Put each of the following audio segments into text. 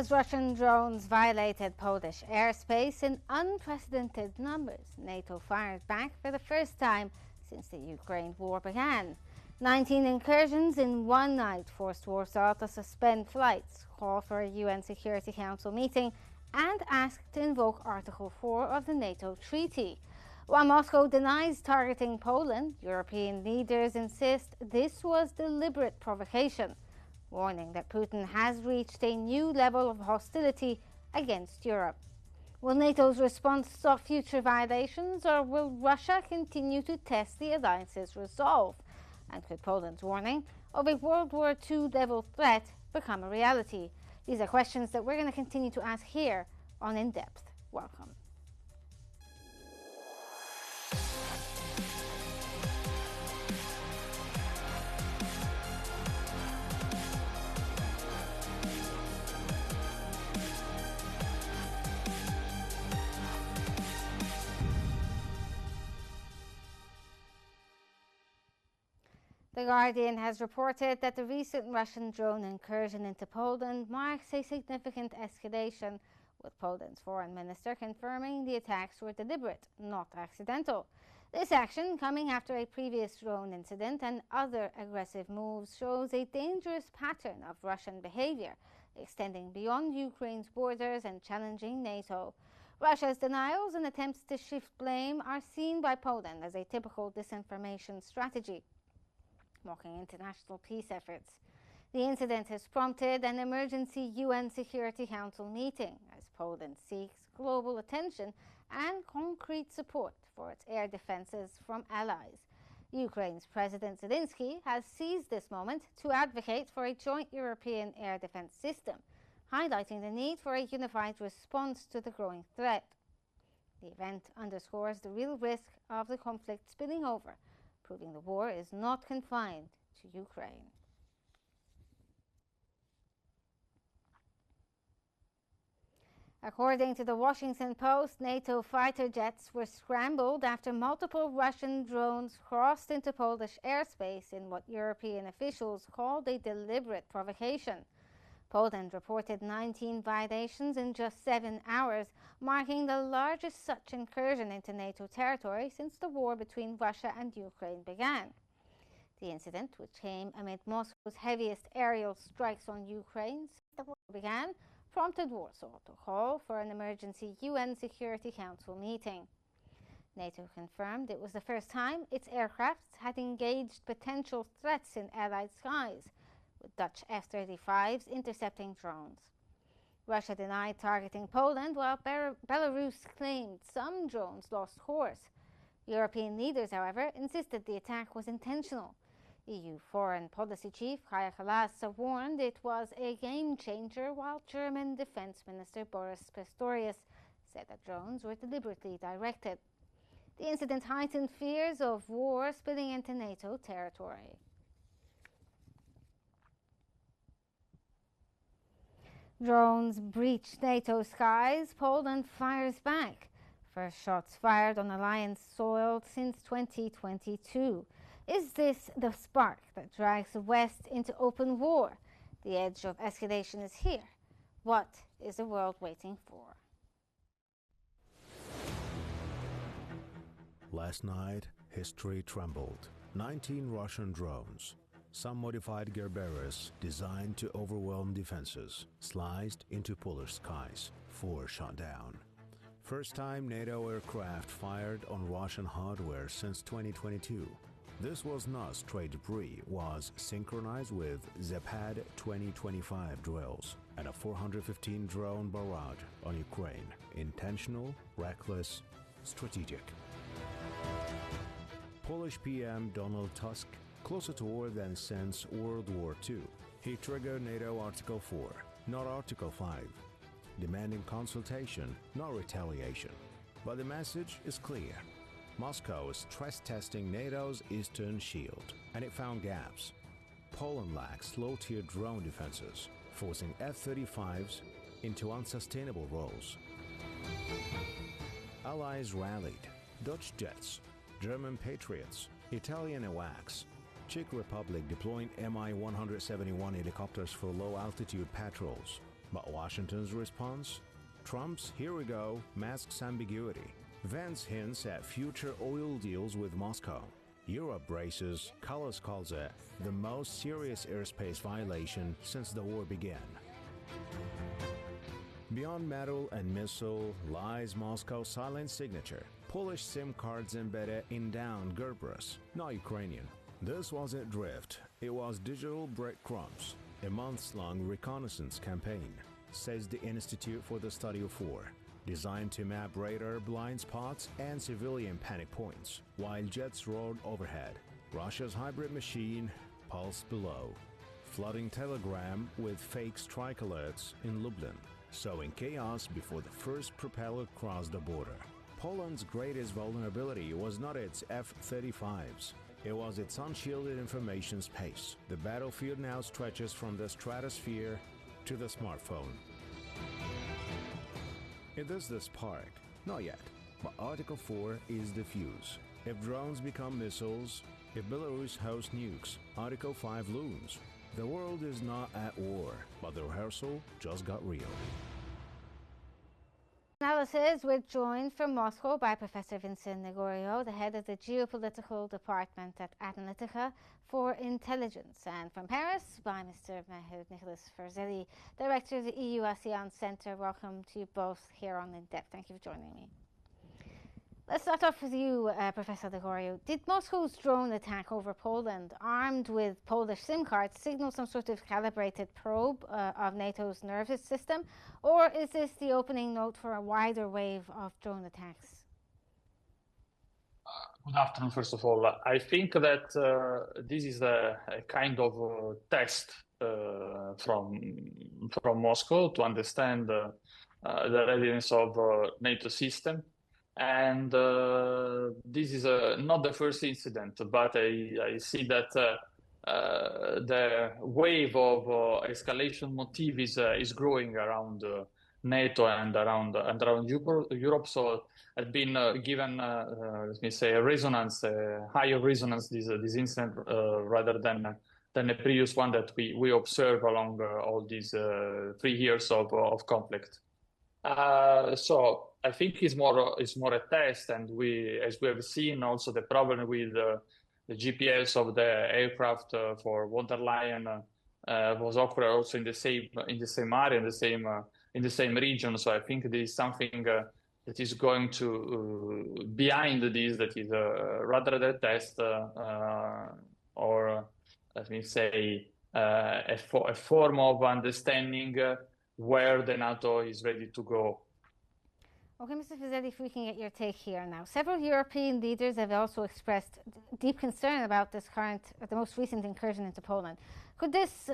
As Russian drones violated Polish airspace in unprecedented numbers, NATO fired back for the first time since the Ukraine war began. 19 incursions in one night forced Warsaw to suspend flights, call for a UN Security Council meeting, and ask to invoke Article 4 of the NATO treaty. While Moscow denies targeting Poland, European leaders insist this was deliberate provocation, warning that Putin has reached a new level of hostility against Europe. Will NATO's response stop future violations, or will Russia continue to test the alliance's resolve? And could Poland's warning of a World War II-level threat become a reality? These are questions that we're going to continue to ask here on In Depth. Welcome. The Guardian has reported that the recent Russian drone incursion into Poland marks a significant escalation, with Poland's foreign minister confirming the attacks were deliberate, not accidental. This action, coming after a previous drone incident and other aggressive moves, shows a dangerous pattern of Russian behavior, extending beyond Ukraine's borders and challenging NATO. Russia's denials and attempts to shift blame are seen by Poland as a typical disinformation strategy, mocking international peace efforts. The incident has prompted an emergency UN Security Council meeting as Poland seeks global attention and concrete support for its air defenses from allies. Ukraine's President Zelensky has seized this moment to advocate for a joint European air defense system, highlighting the need for a unified response to the growing threat. The event underscores the real risk of the conflict spilling over, proving the war is not confined to Ukraine. According to the Washington Post, NATO fighter jets were scrambled after multiple Russian drones crossed into Polish airspace in what European officials called a deliberate provocation. Poland reported 19 violations in just 7 hours, marking the largest such incursion into NATO territory since the war between Russia and Ukraine began. The incident, which came amid Moscow's heaviest aerial strikes on Ukraine since the war began, prompted Warsaw to call for an emergency UN Security Council meeting. NATO confirmed it was the first time its aircraft had engaged potential threats in Allied skies, with Dutch F-35s intercepting drones. Russia denied targeting Poland, while Belarus claimed some drones lost course. European leaders, however, insisted the attack was intentional. EU Foreign Policy Chief Kaja Kallas warned it was a game-changer, while German Defense Minister Boris Pistorius said that drones were deliberately directed. The incident heightened fears of war spilling into NATO territory. Drones breach NATO skies, Poland fires back. First shots fired on alliance soil since 2022. Is this the spark that drags the West into open war? The edge of escalation is here. What is the world waiting for? Last night, history trembled. 19 Russian drones, some modified Gerberas designed to overwhelm defenses, sliced into Polish skies. 4 shot down. First time NATO aircraft fired on Russian hardware since 2022. This was not straight debris, was synchronized with Zapad 2025 drills and a 415 drone barrage on Ukraine. Intentional, reckless, strategic. Polish PM Donald Tusk, closer to war than since World War II. He triggered NATO Article 4, not Article 5, demanding consultation, not retaliation. But the message is clear. Moscow is stress-testing NATO's eastern shield, and it found gaps. Poland lacks low-tier drone defenses, forcing F-35s into unsustainable roles. Allies rallied. Dutch jets, German Patriots, Italian AWACS, Czech Republic deploying Mi-171 helicopters for low-altitude patrols. But Washington's response? Trump's "here we go" masks ambiguity. Vance hints at future oil deals with Moscow. Europe braces, Callas calls it the most serious airspace violation since the war began. Beyond metal and missile lies Moscow's silent signature. Polish SIM cards embedded in down Gerberas, not Ukrainian. This wasn't drift, it was digital breadcrumbs. A months-long reconnaissance campaign, says the Institute for the Study of War, designed to map radar blind spots and civilian panic points, while jets roared overhead. Russia's hybrid machine pulsed below, flooding Telegram with fake strike alerts in Lublin, sowing chaos before the first propeller crossed the border. Poland's greatest vulnerability was not its F-35s. It was its unshielded information space. The battlefield now stretches from the stratosphere to the smartphone. It is the spark. Not yet, but Article 4 is the fuse. If drones become missiles, if Belarus hosts nukes, Article 5 looms. The world is not at war, but the rehearsal just got real. Analysis, we're joined from Moscow by Professor Vincent Negorio, the head of the geopolitical department at Analytica for Intelligence, and from Paris by Mr. Mehud Nicholas Ferzelli, director of the EU ASEAN Centre. Welcome to you both here on In Depth. Thank you for joining me. Let's start off with you, Professor Negorio. Did Moscow's drone attack over Poland, armed with Polish SIM cards, signal some sort of calibrated probe of NATO's nervous system? Or is this the opening note for a wider wave of drone attacks? Good afternoon, first of all. I think that this is a kind of test from Moscow to understand the readiness of NATO system. And this is not the first incident, but I see that the wave of escalation motive is growing around NATO and around Europe. So it's been given, let me say, a resonance, a higher resonance this incident rather than the previous one that we observe along all these 3 years of conflict. So I think it's more a test, and as we have seen, also the problem with the GPS of the aircraft for von der Leyen was occurred also in the same area, in the same region. So I think there is something that is going to behind this, that is rather the test or let me say a form of understanding where the NATO is ready to go. Okay, Mr. Ferzelli, if we can get your take here now. Several European leaders have also expressed deep concern about the most recent incursion into Poland. Could this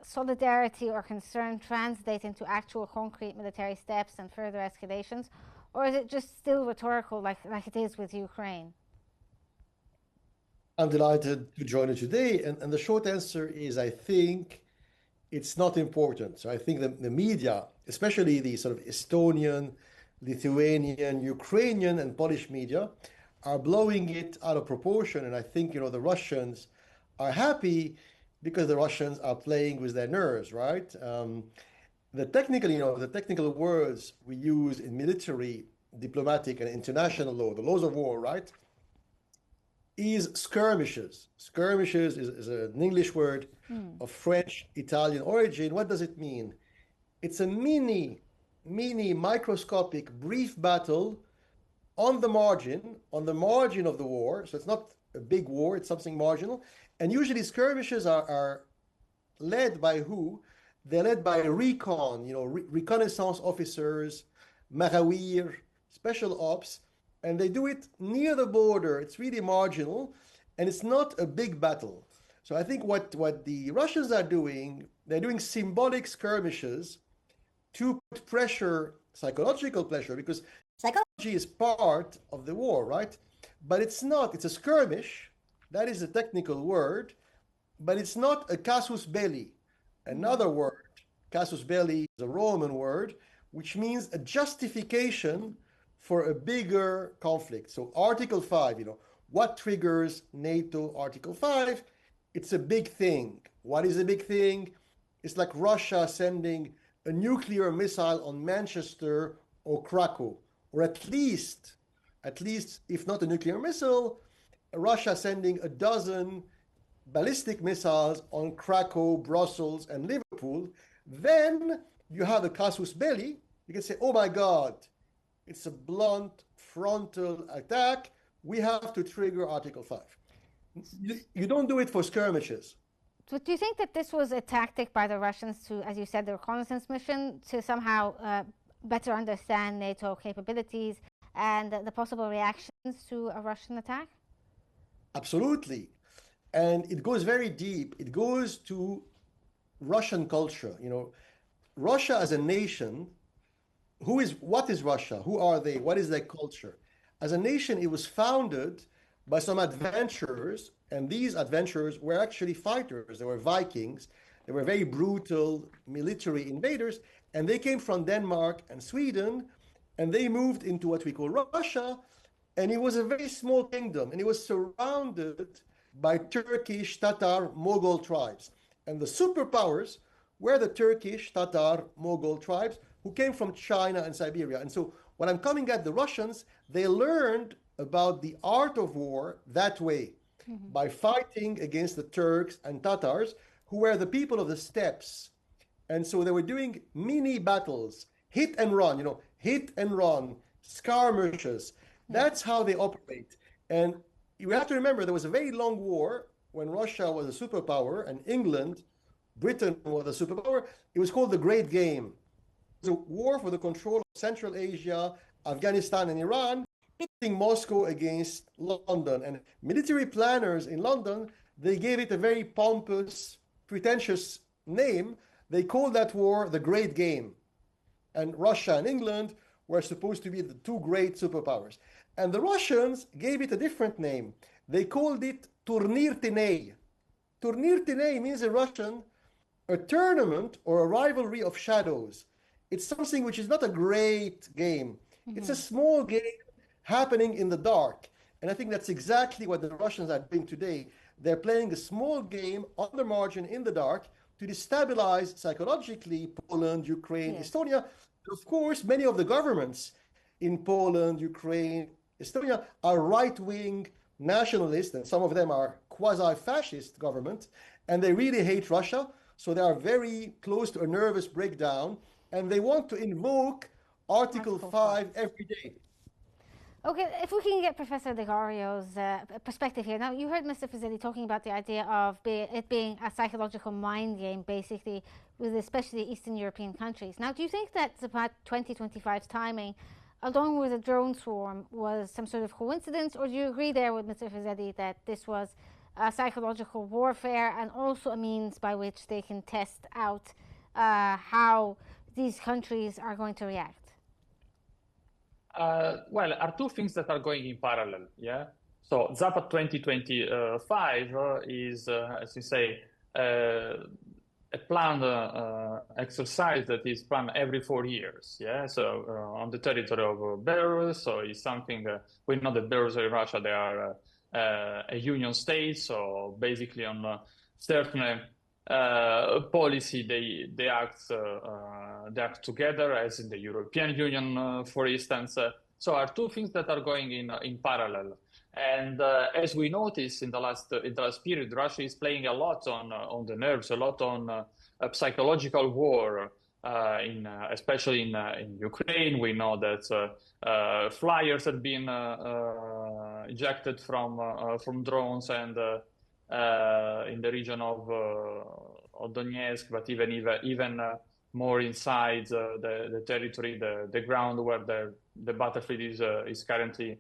solidarity or concern translate into actual concrete military steps and further escalations? Or is it just still rhetorical like it is with Ukraine? I'm delighted to join you today. And the short answer is, I think it's not important. So I think the media, especially the sort of Estonian, Lithuanian, Ukrainian, and Polish media, are blowing it out of proportion. And I think, the Russians are happy because the Russians are playing with their nerves, right? The technical words we use in military, diplomatic, and international law, the laws of war, right, is skirmishes. Skirmishes is an English word of French, Italian origin. What does it mean? It's a mini microscopic brief battle on the margin of the war. So it's not a big war, it's something marginal. And usually skirmishes are led by who? They're led by recon, reconnaissance officers, Marawir, special ops, and they do it near the border. It's really marginal, and it's not a big battle. So I think what the Russians are doing, they're doing symbolic skirmishes to put pressure, psychological pressure, because psychology is part of the war, right? But it's not. It's a skirmish. That is a technical word, but it's not a casus belli. Another word, casus belli, is a Roman word, which means a justification for a bigger conflict. So Article 5, what triggers NATO Article 5? It's a big thing. What is a big thing? It's like Russia sending a nuclear missile on Manchester or Krakow, or at least, if not a nuclear missile, Russia sending a dozen ballistic missiles on Krakow, Brussels, and Liverpool, then you have a casus belli. You can say, oh my God, it's a blunt frontal attack. We have to trigger Article 5. You don't do it for skirmishes. So do you think that this was a tactic by the Russians to, as you said, the reconnaissance mission, to somehow better understand NATO capabilities and the possible reactions to a Russian attack? Absolutely. And it goes very deep. It goes to Russian culture. You know, Russia as a nation, what is Russia? Who are they? What is their culture? As a nation, it was founded by some adventurers, and these adventurers were actually fighters. They were Vikings. They were very brutal military invaders, and they came from Denmark and Sweden, and they moved into what we call Russia, and it was a very small kingdom, and it was surrounded by Turkish, Tatar, Mughal tribes. And the superpowers were the Turkish, Tatar, Mughal tribes who came from China and Siberia. And so when I'm coming at the Russians, they learned about the art of war that way, by fighting against the Turks and Tatars, who were the people of the steppes. And so they were doing mini battles, hit and run, hit and run, skirmishes. That's how they operate. And you have to remember, there was a very long war when Russia was a superpower and Britain was a superpower. It was called the Great Game. It was a war for the control of Central Asia, Afghanistan, and Iran, pitting Moscow against London. And military planners in London, they gave it a very pompous, pretentious name. They called that war the Great Game. And Russia and England were supposed to be the two great superpowers. And the Russians gave it a different name. They called it Turnir Tinei. Turnir Tinei means in Russian a tournament or a rivalry of shadows. It's something which is not a great game. It's a small game happening in the dark. And I think that's exactly what the Russians are doing today. They're playing a small game on the margin in the dark to destabilize psychologically Poland, Ukraine, Estonia. Of course, many of the governments in Poland, Ukraine, Estonia are right-wing nationalists, and some of them are quasi-fascist governments, and they really hate Russia. So they are very close to a nervous breakdown, and they want to invoke Article 5 every day. Okay, if we can get Professor De Gario's perspective here. Now, you heard Mr. Fazeli talking about the idea of it being a psychological mind game, basically, with especially Eastern European countries. Now, do you think that about 2025's timing, along with the drone swarm, was some sort of coincidence, or do you agree there with Mr. Fazeli that this was psychological warfare and also a means by which they can test out how these countries are going to react? Well, are two things that are going in parallel, yeah? So Zapad 2025 is, as you say, a planned exercise that is planned every 4 years, yeah? So on the territory of Belarus, so it's something, we know that Belarus and Russia, they are a union state, so basically on certain policy, they act together, as in the European Union, for instance. So are two things that are going in parallel. And as we noticed in the last period, Russia is playing a lot on the nerves, a lot on psychological war. Especially in Ukraine, we know that flyers have been ejected from drones, and in the region of Donetsk, but even more inside the territory, the ground where the battlefield is currently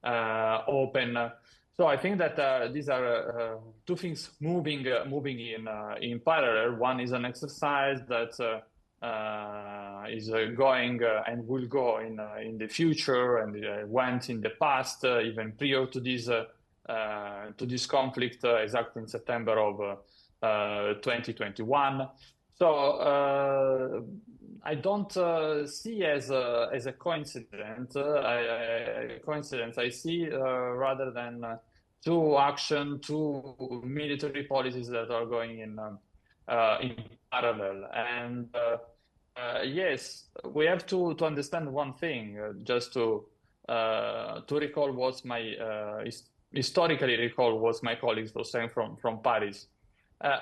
open. So I think that these are two things moving in parallel. One is an exercise that is going and will go in the future, and went in the past, even prior to this conflict, exactly in September of 2021. So I don't see as a coincidence. I see rather than two military policies that are going in parallel. And Yes, we have to understand one thing, just to recall what my historically recall what my colleagues were saying from Paris.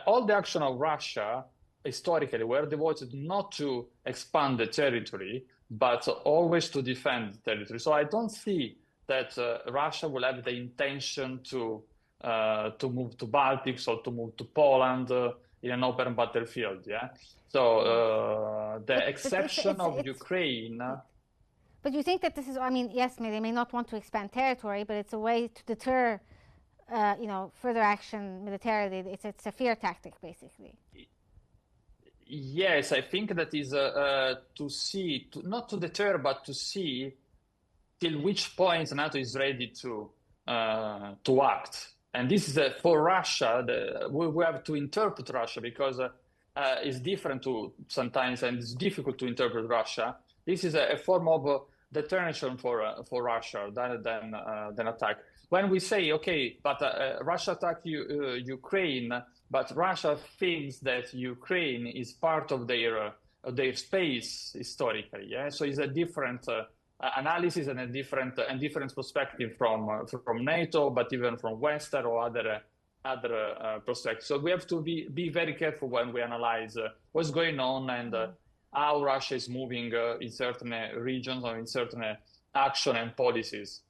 All the action of Russia historically were devoted not to expand the territory, but always to defend the territory. So I don't see that Russia will have the intention to move to Baltics or to move to Poland in an open battlefield. Yeah. So the exception of Ukraine. But you think that this is, I mean, yes, they may not want to expand territory, but it's a way to deter, further action militarily. It's a fear tactic, basically. Yes, I think that is to see, not to deter, but to see till which point NATO is ready to act. And this is for Russia. We have to interpret Russia because it's different to sometimes, and it's difficult to interpret Russia. This is a form of deterrence for Russia than attack. When we say, okay, but Russia attacked Ukraine, but Russia thinks that Ukraine is part of their space historically. Yeah, so it's a different analysis and a different perspective from NATO, but even from Western or other perspectives. So we have to be very careful when we analyze what's going on and how Russia is moving in certain regions or in certain action and policies.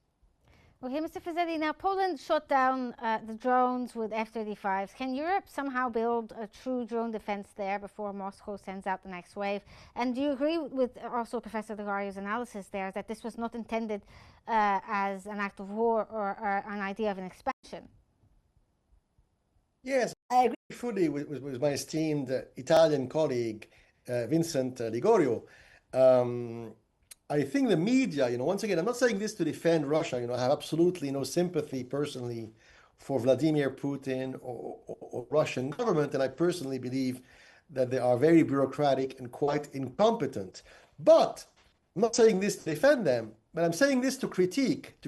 Okay, Mr. Fazeli, now Poland shot down the drones with F-35s. Can Europe somehow build a true drone defense there before Moscow sends out the next wave? And do you agree with also Professor Lagario's analysis there that this was not intended as an act of war or an idea of an expansion? Yes, I agree fully with my esteemed Italian colleague, Vincent Ligorio. I think the media, once again, I'm not saying this to defend Russia. I have absolutely no sympathy personally for Vladimir Putin or Russian government, and I personally believe that they are very bureaucratic and quite incompetent. But I'm not saying this to defend them, but I'm saying this to critique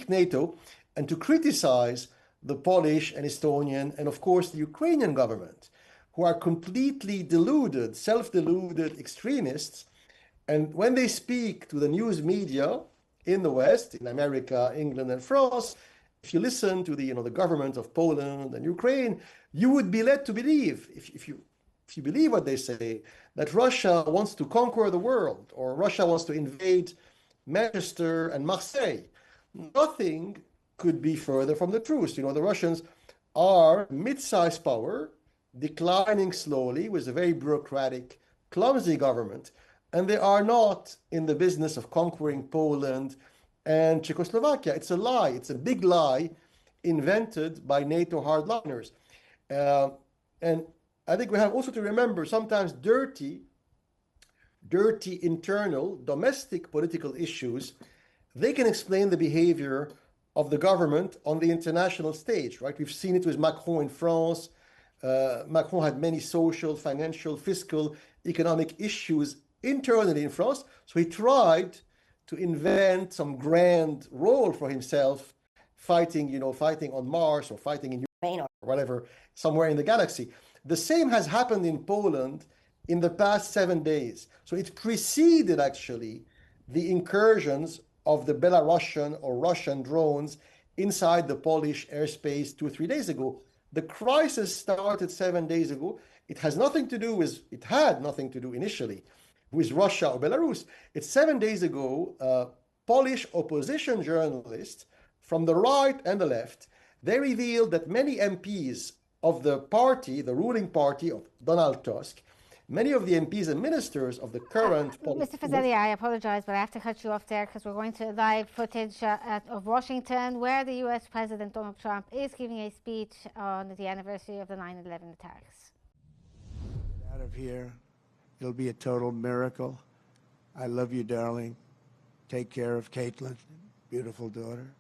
NATO and to criticize the Polish and Estonian and, of course, the Ukrainian government, who are completely deluded, self-deluded extremists. And when they speak to the news media in the West, in America, England, and France, if you listen to the government of Poland and Ukraine, you would be led to believe, if you believe what they say, that Russia wants to conquer the world or Russia wants to invade Manchester and Marseille. Nothing could be further from the truth. The Russians are a mid-sized power, declining slowly with a very bureaucratic, clumsy government. And they are not in the business of conquering Poland and Czechoslovakia. It's a lie. It's a big lie invented by NATO hardliners. And I think we have also to remember sometimes dirty internal domestic political issues, they can explain the behavior of the government on the international stage, right? We've seen it with Macron in France. Macron had many social, financial, fiscal, economic issues internally in France, so he tried to invent some grand role for himself, fighting on Mars or fighting in Ukraine or whatever, somewhere in the galaxy. The same has happened in Poland in the past 7 days. So it preceded actually the incursions of the Belarusian or Russian drones inside the Polish airspace 2 or 3 days ago. The crisis started 7 days ago. It had nothing to do initially with Russia or Belarus. It's 7 days ago, Polish opposition journalists from the right and the left, they revealed that many MPs of the party, the ruling party of Donald Tusk, many of the MPs and ministers of the current... Mr. Fazeli, I apologize, but I have to cut you off there because we're going to live footage of Washington where the US President Donald Trump is giving a speech on the anniversary of the 9/11 attacks. Out of here. It'll be a total miracle. I love you, darling. Take care of Caitlin, beautiful daughter.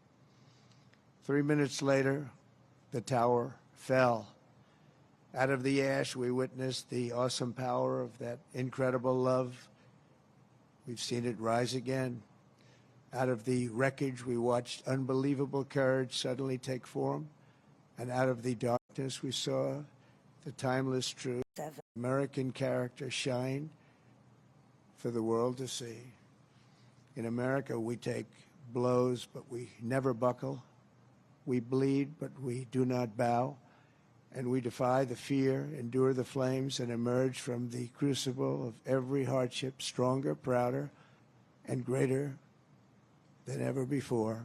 3 minutes later, the tower fell. Out of the ash, we witnessed the awesome power of that incredible love. We've seen it rise again. Out of the wreckage, we watched unbelievable courage suddenly take form. And out of the darkness, we saw the timeless truth. American character shine for the world to see. In America, we take blows, but we never buckle. We bleed, but we do not bow. And we defy the fear, endure the flames, and emerge from the crucible of every hardship stronger, prouder, and greater than ever before.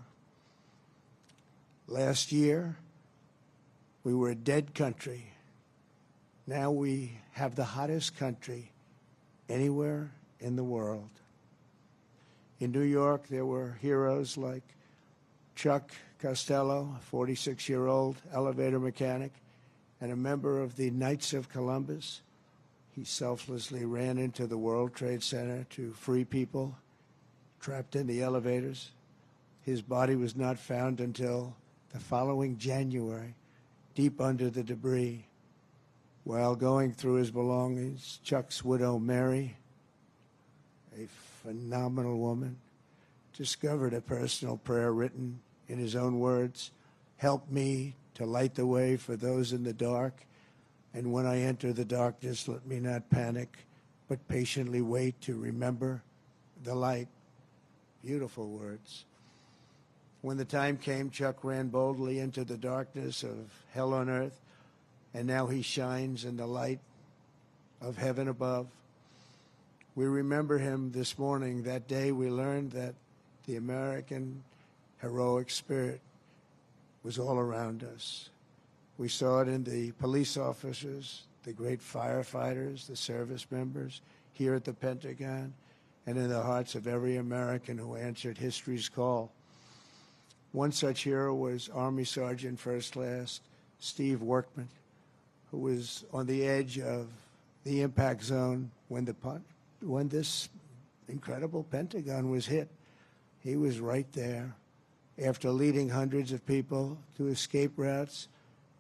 Last year, we were a dead country. Now we have the hottest country anywhere in the world. In New York, there were heroes like Chuck Costello, a 46-year-old elevator mechanic, and a member of the Knights of Columbus. He selflessly ran into the World Trade Center to free people trapped in the elevators. His body was not found until the following January, deep under the debris. While going through his belongings, Chuck's widow, Mary, a phenomenal woman, discovered a personal prayer written in his own words, "Help me to light the way for those in the dark, and when I enter the darkness, let me not panic, but patiently wait to remember the light." Beautiful words. When the time came, Chuck ran boldly into the darkness of hell on earth, and now he shines in the light of heaven above. We remember him this morning. That day we learned that the American heroic spirit was all around us. We saw it in the police officers, the great firefighters, the service members here at the Pentagon, and in the hearts of every American who answered history's call. One such hero was Army Sergeant First Class Steve Workman, who was on the edge of the impact zone when this incredible Pentagon was hit. He was right there. After leading hundreds of people to escape routes,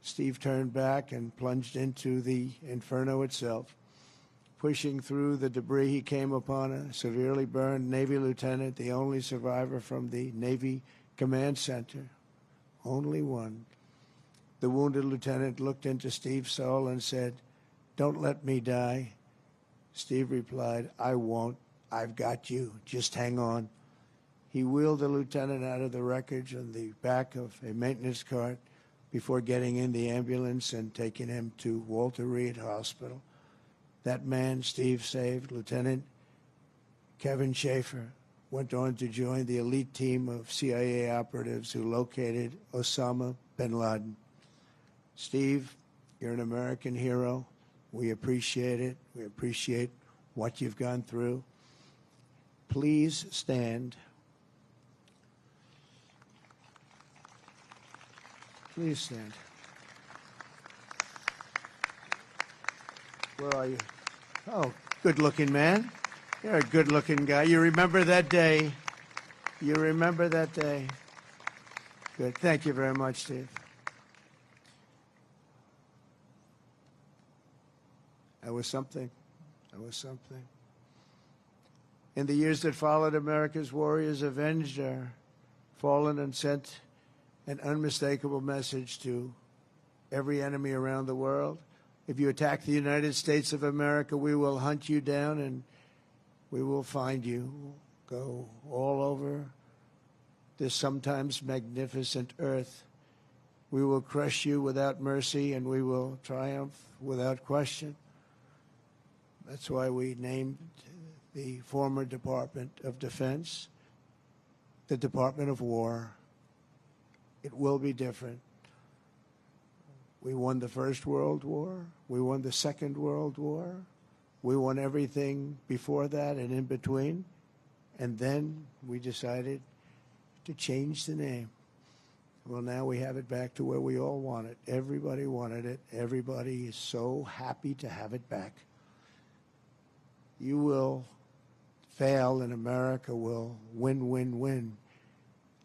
Steve turned back and plunged into the inferno itself. Pushing through the debris, he came upon a severely burned Navy lieutenant, the only survivor from the Navy Command Center. Only one. The wounded lieutenant looked into Steve's soul and said, "Don't let me die." Steve replied, "I won't. I've got you. Just hang on." He wheeled the lieutenant out of the wreckage on the back of a maintenance cart before getting in the ambulance and taking him to Walter Reed Hospital. That man Steve saved, Lieutenant Kevin Schaefer, went on to join the elite team of CIA operatives who located Osama bin Laden. Steve, you're an American hero. We appreciate it. We appreciate what you've gone through. Please stand. Please stand. Where are you? Oh, good-looking man. You're a good-looking guy. You remember that day. You remember that day. Good. Thank you very much, Steve. That was something. That was something. In the years that followed, America's warriors avenged our fallen and sent an unmistakable message to every enemy around the world. If you attack the United States of America, we will hunt you down and we will find you. We'll go all over this sometimes magnificent earth. We will crush you without mercy and we will triumph without question. That's why we named the former Department of Defense the Department of War. It will be different. We won the First World War. We won the Second World War. We won everything before that and in between. And then we decided to change the name. Well, now we have it back to where we all want it. Everybody wanted it. Everybody is so happy to have it back. You will fail and America will win, win, win.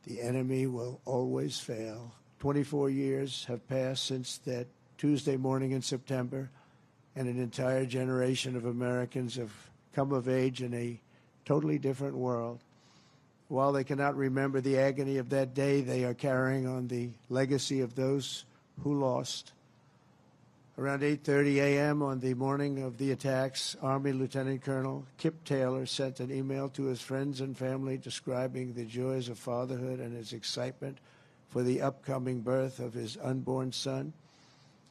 The enemy will always fail. 24 years have passed since that Tuesday morning in September, and an entire generation of Americans have come of age in a totally different world. While they cannot remember the agony of that day, they are carrying on the legacy of those who lost. Around 8:30 a.m. on the morning of the attacks, Army Lieutenant Colonel Kip Taylor sent an email to his friends and family describing the joys of fatherhood and his excitement for the upcoming birth of his unborn son.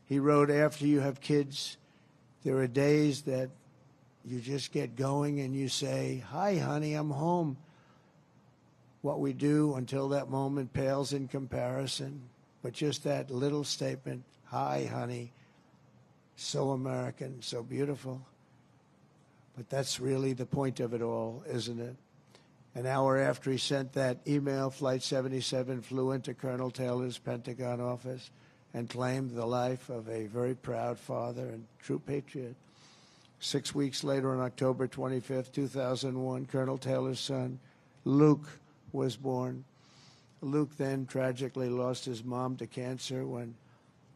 He wrote, "After you have kids, there are days that you just get going and you say, 'Hi, honey, I'm home.' What we do until that moment pales in comparison, but just that little statement, 'Hi, honey,' so American, so beautiful. But that's really the point of it all, isn't it?" An hour after he sent that email, Flight 77 flew into Colonel Taylor's Pentagon office and claimed the life of a very proud father and true patriot. 6 weeks later, on October 25th, 2001, Colonel Taylor's son, Luke, was born. Luke then tragically lost his mom to cancer when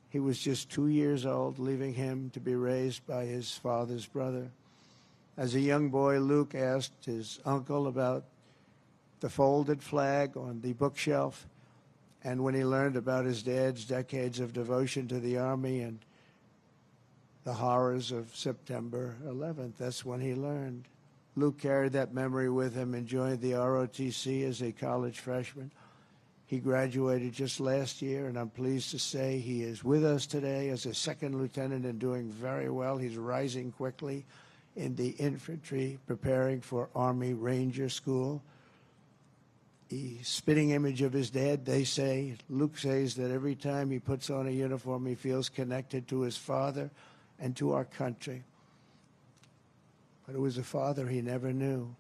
he was just 2 years old, leaving him to be raised by his father's brother. As a young boy, Luke asked his uncle about the folded flag on the bookshelf, and when he learned about his dad's decades of devotion to the Army and the horrors of September 11th, that's when he learned. Luke carried that memory with him and joined the ROTC as a college freshman. He graduated just last year, and I'm pleased to say he is with us today as a second lieutenant and doing very well. He's rising quickly in the infantry, preparing for Army Ranger School. The spitting image of his dad, they say. Luke says that every time he puts on a uniform, he feels connected to his father and to our country. But it was a father he never knew.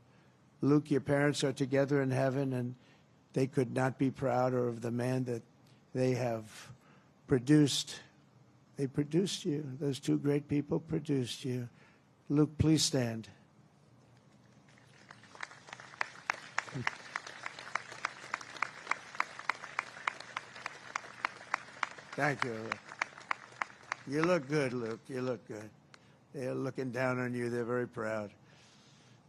Luke, your parents are together in heaven, and they could not be prouder of the man that they have produced. They produced you. Those two great people produced you. Luke, please stand. Thank you. You look good, Luke. You look good. They're looking down on you. They're very proud.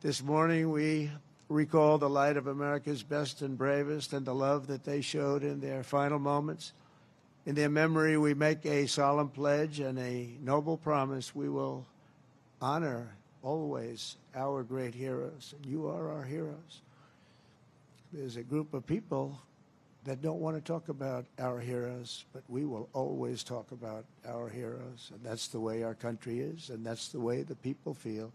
This morning, we recall the light of America's best and bravest and the love that they showed in their final moments. In their memory, we make a solemn pledge and a noble promise. We will honor always our great heroes, and you are our heroes. There's a group of people that don't want to talk about our heroes, but we will always talk about our heroes, and that's the way our country is, and that's the way the people feel.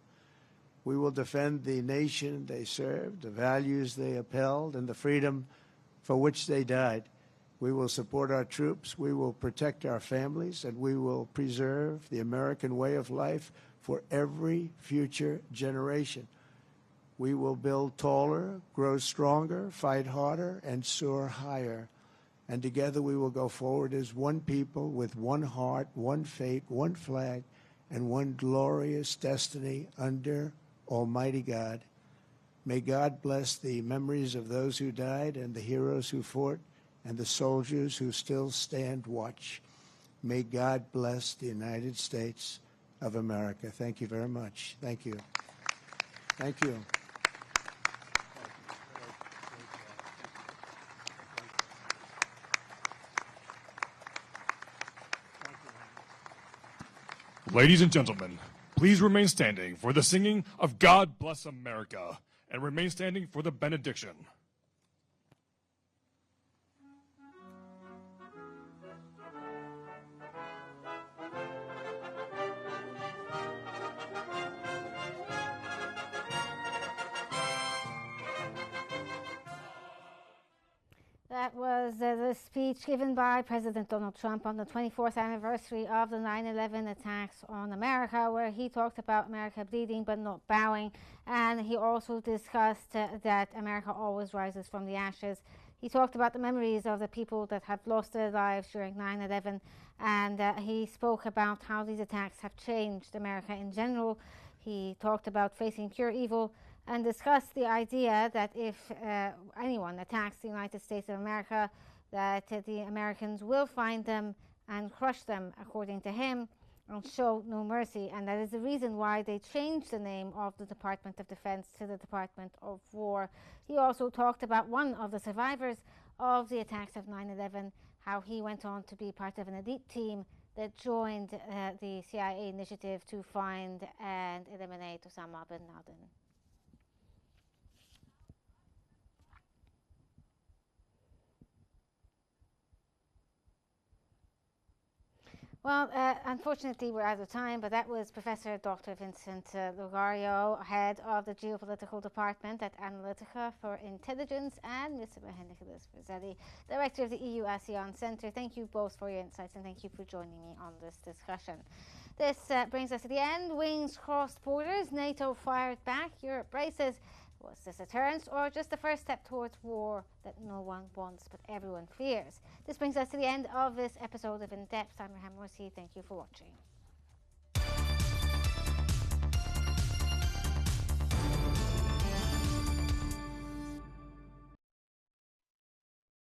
We will defend the nation they served, the values they upheld, and the freedom for which they died. We will support our troops, we will protect our families, and we will preserve the American way of life for every future generation. We will build taller, grow stronger, fight harder, and soar higher. And together we will go forward as one people with one heart, one fate, one flag, and one glorious destiny under Almighty God. May God bless the memories of those who died and the heroes who fought and the soldiers who still stand watch. May God bless the United States of America. Thank you very much. Thank you. Thank you. Ladies and gentlemen, please remain standing for the singing of God Bless America, and remain standing for the benediction. That was the speech given by President Donald Trump on the 24th anniversary of the 9/11 attacks on America, where he talked about America bleeding but not bowing, and he also discussed that America always rises from the ashes. He talked about the memories of the people that have lost their lives during 9/11, and he spoke about how these attacks have changed America in general. He talked about facing pure evil and discussed the idea that if anyone attacks the United States of America, that the Americans will find them and crush them, according to him, and show no mercy. And that is the reason why they changed the name of the Department of Defense to the Department of War. He also talked about one of the survivors of the attacks of 9/11, how he went on to be part of an elite team that joined the CIA initiative to find and eliminate Osama bin Laden. Well, unfortunately, we're out of time, but that was Professor Dr. Vincent Lugario, head of the Geopolitical Department at Analytica for Intelligence, and Mr. Nicholas Frizzelli, director of the EU ASEAN Centre. Thank you both for your insights, and thank you for joining me on this discussion. This brings us to the end. Wings crossed borders. NATO fired back. Europe braces. Was this a deterrence or just the first step towards war that no one wants but everyone fears? This brings us to the end of this episode of In Depth. I'm Rehan Morsi. Thank you for watching.